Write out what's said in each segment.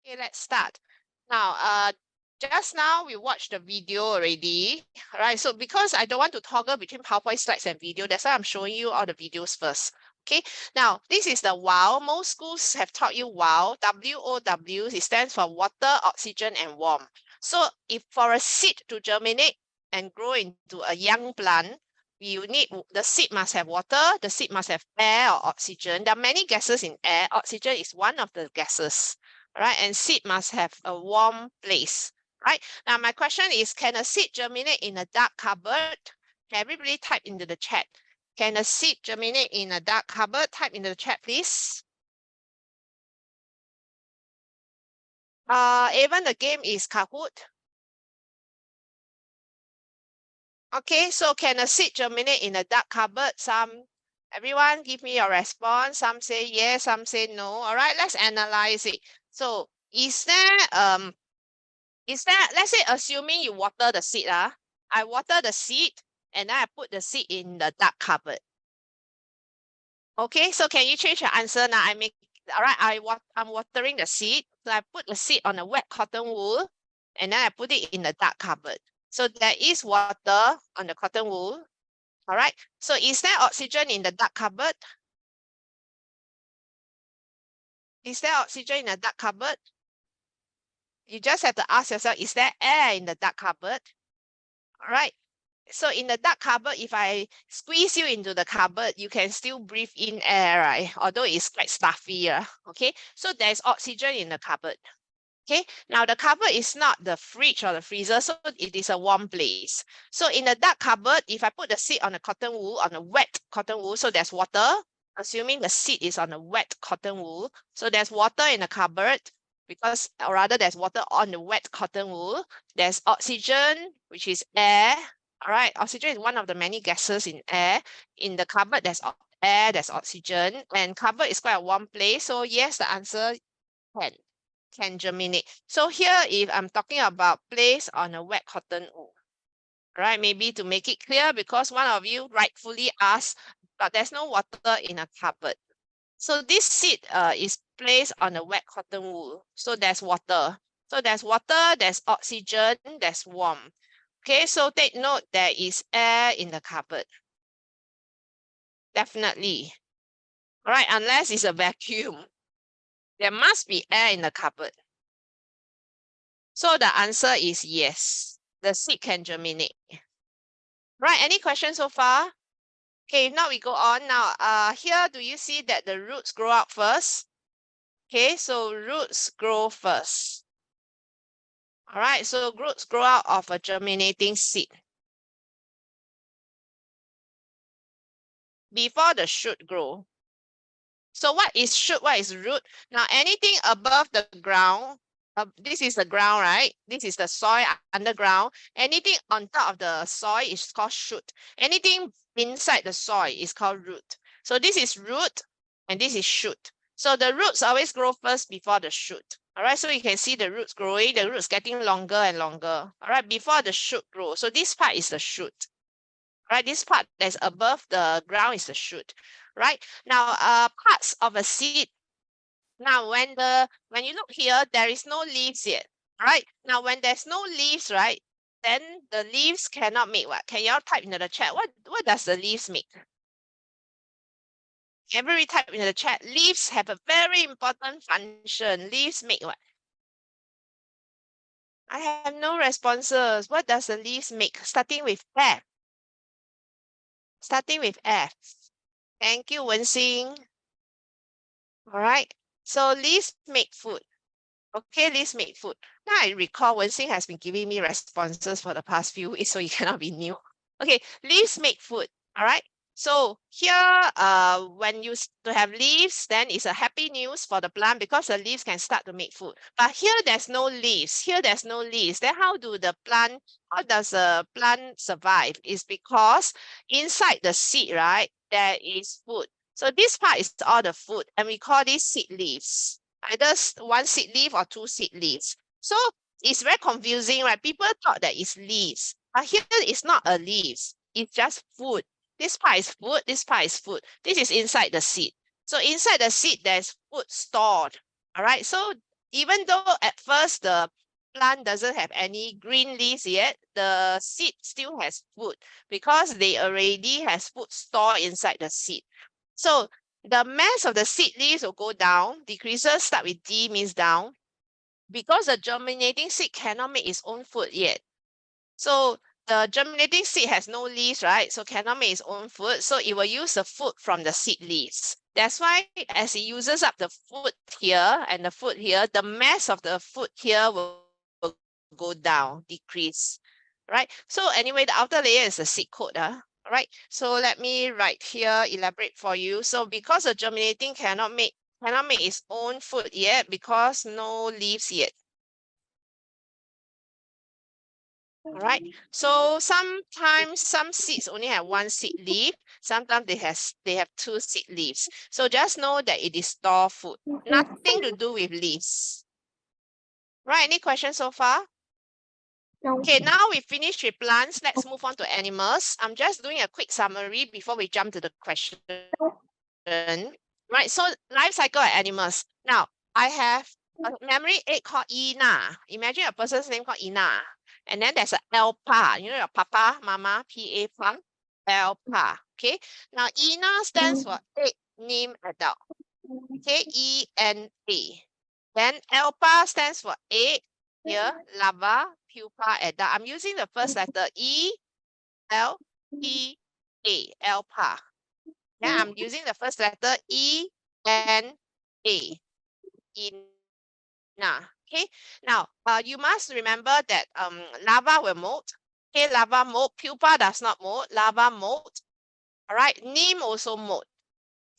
Okay, let's start. Now, just now we watched the video already, right? So because I don't want to toggle between PowerPoint slides and video, that's why I'm showing you all the videos first. Okay, now this is the WOW. Most schools have taught you WOW, W-O-W. It stands for water, oxygen, and warm. So if for a seed to germinate and grow into a young plant, you need the seed must have water, the seed must have air or oxygen. There are many gases in air. Oxygen is one of the gases. Right? And seed must have a warm place, right? Now, my question is, can a seed germinate in a dark cupboard? Can everybody type into the chat? Can a seed germinate in a dark cupboard? Type into the chat, please. Even the game is Kahoot. Okay, so can a seed germinate in a dark cupboard? Everyone give me your response. Some say yes, some say no. All right, let's analyze it. So is there, let's say, assuming you water the seed, I water the seed and then I put the seed in the dark cupboard. Okay, so can you change your answer now? All right, I'm watering the seed. So I put the seed on a wet cotton wool and then I put it in the dark cupboard. So there is water on the cotton wool. All right, so is there oxygen in the dark cupboard? Is there oxygen in the dark cupboard? You just have to ask yourself, is there air in the dark cupboard? All right, so in the dark cupboard, if I squeeze you into the cupboard, you can still breathe in air, right? Although it's quite stuffy, okay? So there's oxygen in the cupboard. Okay, now the cupboard is not the fridge or the freezer, so it is a warm place. So in the dark cupboard, if I put the seed on a cotton wool, on a wet cotton wool, so there's water, assuming the seed is on a wet cotton wool, so there's water in the cupboard, because, or rather there's water on the wet cotton wool. There's oxygen, which is air. All right, oxygen is one of the many gases in air. In the cupboard, there's air, there's oxygen, and cupboard is quite a warm place. So yes, the answer can germinate. So here, if I'm talking about place on a wet cotton wool, right? Maybe to make it clear, because one of you rightfully asked, but there's no water in a cupboard. So this seed is placed on a wet cotton wool. So there's water. So there's water, there's oxygen, there's warm. Okay, so take note, there is air in the cupboard. Definitely. All right, unless it's a vacuum. There must be air in the cupboard. So the answer is yes. The seed can germinate. Right, any questions so far? Okay, now we go on. Now, here, do you see that the roots grow out first? Okay, so roots grow first. All right, so roots grow out of a germinating seed before the shoot grow. So what is shoot? What is root? Now, anything above the ground, this is the ground, right? This is the soil underground. Anything on top of the soil is called shoot. Anything inside the soil is called root. So this is root and this is shoot. So the roots always grow first before the shoot. All right, so you can see the roots growing, the roots getting longer and longer. All right, before the shoot grows. So this part is the shoot. Right, this part that's above the ground is the shoot. Right, now parts of a seed. Now when you look here, there is no leaves yet. Right, now when there's no leaves, right, then the leaves cannot make what? Can y'all type into the chat? What does the leaves make? Everybody type into the chat. Leaves have a very important function. Leaves make what? I have no responses. What does the leaves make? Starting with F. Starting with F. Thank you, Wen-Xing. All right, so leaves make food. Okay, leaves make food. Now I recall Wen-Xing has been giving me responses for the past few weeks, so you cannot be new. Okay, leaves make food. All right. So here, when you to have leaves, then it's a happy news for the plant because the leaves can start to make food. But here there's no leaves. Here there's no leaves. Then how does the plant survive? Is because inside the seed, right, there is food. So this part is all the food, and we call these seed leaves. Either one seed leaf or two seed leaves. So it's very confusing, right? People thought that it's leaves, but here it's not a leaves. It's just food. This part is food, this part is food. This is inside the seed. So inside the seed, there's food stored. All right. So even though at first the plant doesn't have any green leaves yet, the seed still has food because they already has food stored inside the seed. So the mass of the seed leaves will go down, decreases, start with D means down, because the germinating seed cannot make its own food yet. So the germinating seed has no leaves, right? So cannot make its own food. So it will use the food from the seed leaves. That's why as it uses up the food here and the food here, the mass of the food here will go down, decrease, right? So anyway, the outer layer is the seed coat. All right. So let me write here, elaborate for you. So because the germinating cannot make its own food yet because no leaves yet. All right. So sometimes some seeds only have one seed leaf. Sometimes they have two seed leaves. So just know that it is store food. Nothing to do with leaves. Right. Any questions so far? Okay, now we finished with plants. Let's move on to animals. I'm just doing a quick summary before we jump to the question. Right. So life cycle of animals. Now I have a memory aid called Ina. Imagine a person's name called Ina. And then there's an alpa. You know your papa, mama, PA, alpa. Okay. Now Ina stands for egg neem adult. Okay, ENA. Then alpa stands for egg. Here, larva, pupa, adult. I'm using the first letter E-L-P-A, alpa. Yeah, I'm using the first letter E-N-A. Ina. Okay. Now, you must remember that larva will molt. Okay, larva molt. Pupa does not molt. Larva molt. All right. Neem also molt.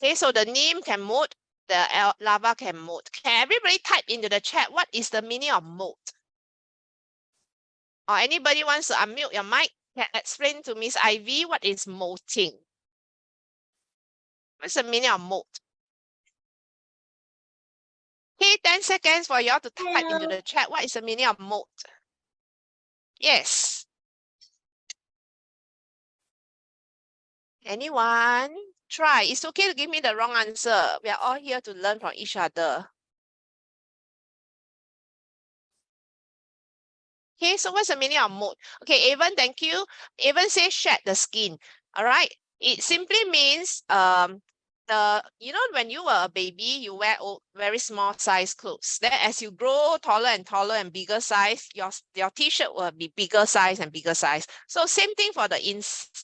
Okay, so the neem can molt. The larva can molt. Can everybody type into the chat what is the meaning of molt? Or anybody wants to unmute your mic? Can explain to Miss Ivy what is molting? What's the meaning of molt? Okay, 10 seconds for y'all to type into the chat. What is the meaning of molt? Yes. Anyone? Try. It's okay to give me the wrong answer. We are all here to learn from each other. Okay, so what's the meaning of molt? Okay, Evan, thank you. Evan says shed the skin. All right. It simply means when you were a baby, you wear very small size clothes. Then as you grow taller and taller and bigger size, your t-shirt will be bigger size and bigger size. So same thing for the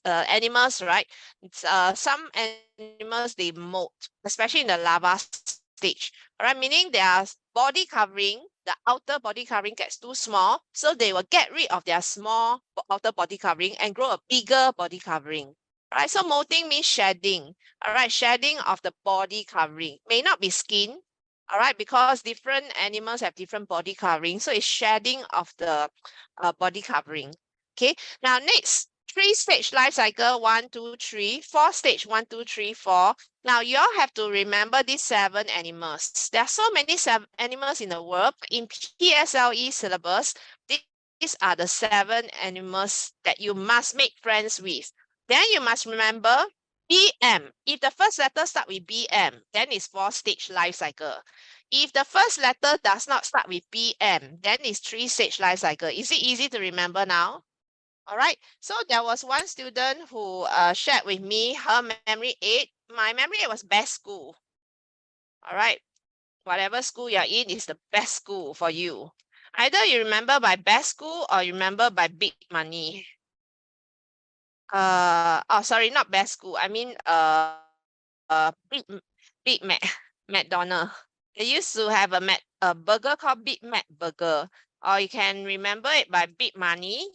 animals, right? It's some animals they molt, especially in the larva stage. All right, meaning their body covering, the outer body covering gets too small, so they will get rid of their small outer body covering and grow a bigger body covering. All right, so molting means shedding. All right, shedding of the body covering. May not be skin, all right, because different animals have different body covering. So it's shedding of the body covering. Okay, now next, 3-stage life cycle, 1, 2, 3, 4-stage, 1, 2, 3, 4. Now you all have to remember these 7 animals. There are so many animals in the world. In PSLE syllabus, these are the 7 animals that you must make friends with. Then you must remember BM. If the first letter start with BM, then it's 4-stage life cycle. If the first letter does not start with BM, then it's 3-stage life cycle. Is it easy to remember now? All right. So there was one student who shared with me her memory aid. My memory aid was best school. All right. Whatever school you're in is the best school for you. Either you remember by best school or you remember by big money. Sorry, not best school. I mean Big Mac, McDonald. They used to have a burger called Big Mac burger, or you can remember it by big money.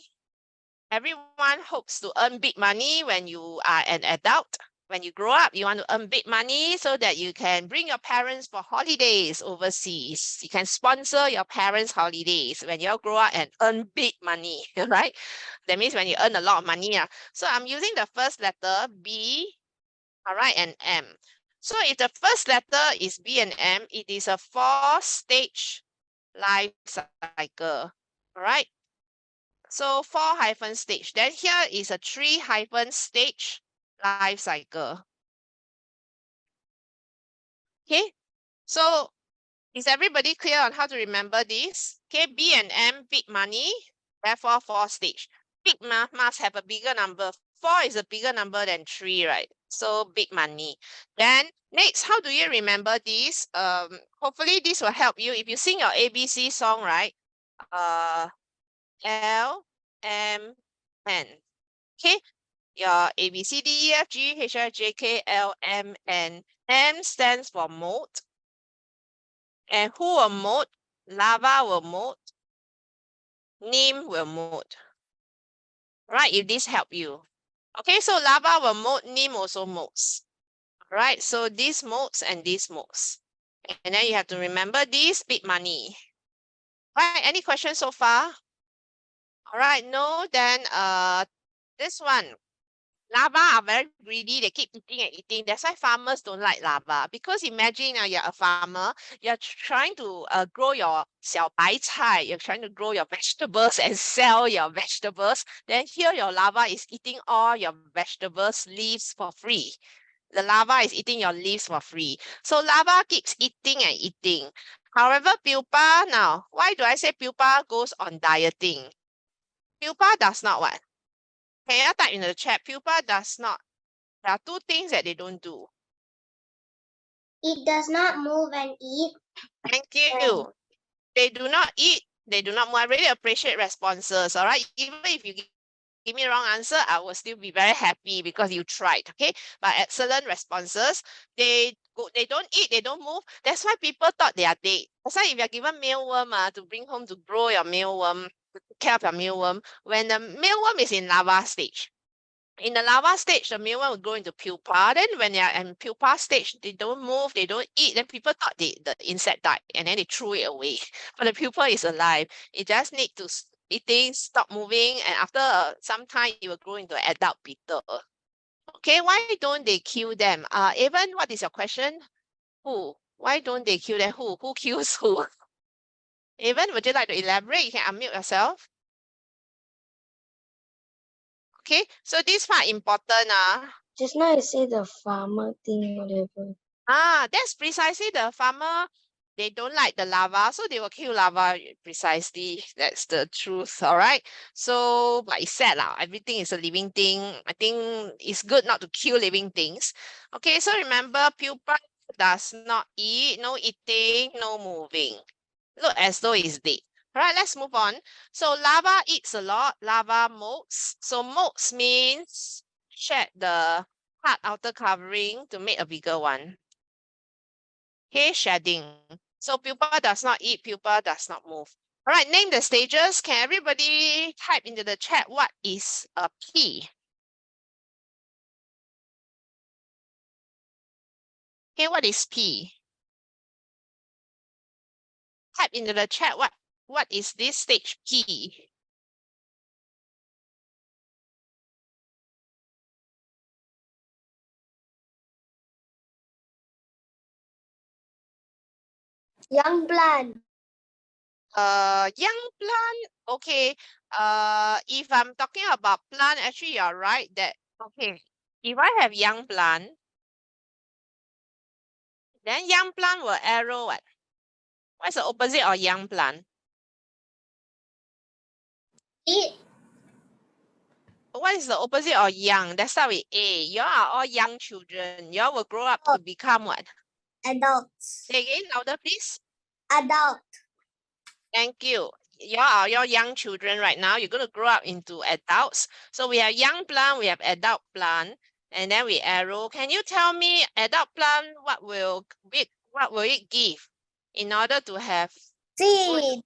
Everyone hopes to earn big money when you are an adult. When you grow up, you want to earn big money so that you can bring your parents for holidays overseas. You can sponsor your parents' holidays when you all grow up and earn big money, right? That means when you earn a lot of money. So I'm using the first letter B, all right, and M. So if the first letter is B and M, it is a 4-stage life cycle, all right? So 4-stage. Then here is a 3-stage life cycle. Okay, so Is everybody clear on how to remember this? Okay, B and M, big money, therefore 4 stage. Big must have a bigger number. 4 is a bigger number than 3, right? So big money. Then next, how do you remember this? Hopefully this will help you. If you sing your ABC song, right? L, M, N. Okay, your A, B, C, D, E, F, G, H, I, J, K, L, M, N. M stands for mode. And who will mode? Lava will mode. Name will mode. Right, if this help you. Okay, so lava will mode, Name also modes. Right, so these modes and these modes. And then you have to remember this big money. Right, any questions so far? All right, no, then this one. Lava are very greedy. They keep eating and eating. That's why farmers don't like lava. Because imagine you're a farmer, you're trying to grow your 小白菜, you're trying to grow your vegetables and sell your vegetables. Then here your lava is eating all your vegetables leaves for free. The lava is eating your leaves for free. So lava keeps eating and eating. However, pupa now, why do I say pupa goes on dieting? Pupa does not what? Can you type in the chat? Pupa does not. There are 2 things that they don't do. It does not move and eat. Thank you. They do not eat. They do not move. I really appreciate responses. All right. Even if you give me wrong answer, I will still be very happy because you tried. Okay. But excellent responses. They don't eat. They don't move. That's why people thought they are dead. That's why if you're given mealworm to bring home to grow your mealworm, to take care of your mealworm, when the mealworm is in larva stage, in the larva stage, the mealworm will go into pupa. Then when they are in pupa stage, they don't move, they don't eat. Then people thought the insect died and then they threw it away. But the pupa is alive. It just need to eating, stop moving, and after some time, it will grow into adult beetle. Okay, why don't they kill them? Evan, what is your question? Who? Why don't they kill them? Who? Who kills who? Evan, would you like to elaborate? You can unmute yourself. Okay, so this part important. Just now I say the farmer thing, whatever. That's precisely the farmer. They don't like the lava, so they will kill lava precisely. That's the truth, all right? So, but it's sad lah. Everything is a living thing. I think it's good not to kill living things. Okay, so remember, pupa does not eat, no eating, no moving. Look as though it's dead. All right, let's move on. So lava eats a lot. Lava molts. So molts means shed the hard outer covering to make a bigger one. Okay, shedding. So pupa does not eat, pupa does not move. All right, name the stages. Can everybody type into the chat what is a P? Okay, what is P? Type into the chat what is this stage P? Young plant. Young plant. Okay. If I'm talking about plant, actually you're right that okay. If I have young plant, then young plant will arrow what? What's the opposite of young plant? Eat. What is the opposite of young? Let's start with A. You are all young children. You will grow up to become what? Adults. Say again, louder please. Adult. Thank you. You are your young children right now. You're going to grow up into adults. So we have young plant, we have adult plant, and then we arrow. Can you tell me adult plant, what will it give in order to have Seed.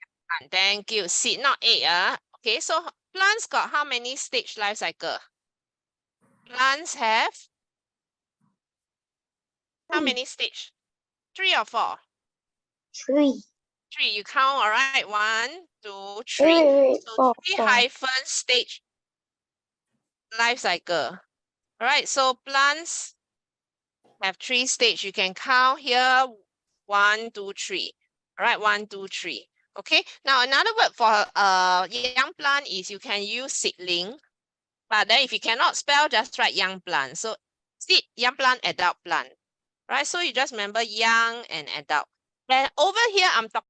Thank you. Seed, not egg. Okay, so plants got how many stage life cycle? Plants have how many stage? 3 or 4? 3. 3. You count, all right? 1, 2, 3. So 3 hyphen stage life cycle. All right, so plants have 3 stage. You can count here 1, 2, 3. All right, 1, 2, 3. Okay, now another word for young plant is you can use seedling, but then if you cannot spell, just write young plant. So seed, young plant, adult plant. Right, so you just remember young and adult. And over here, I'm talking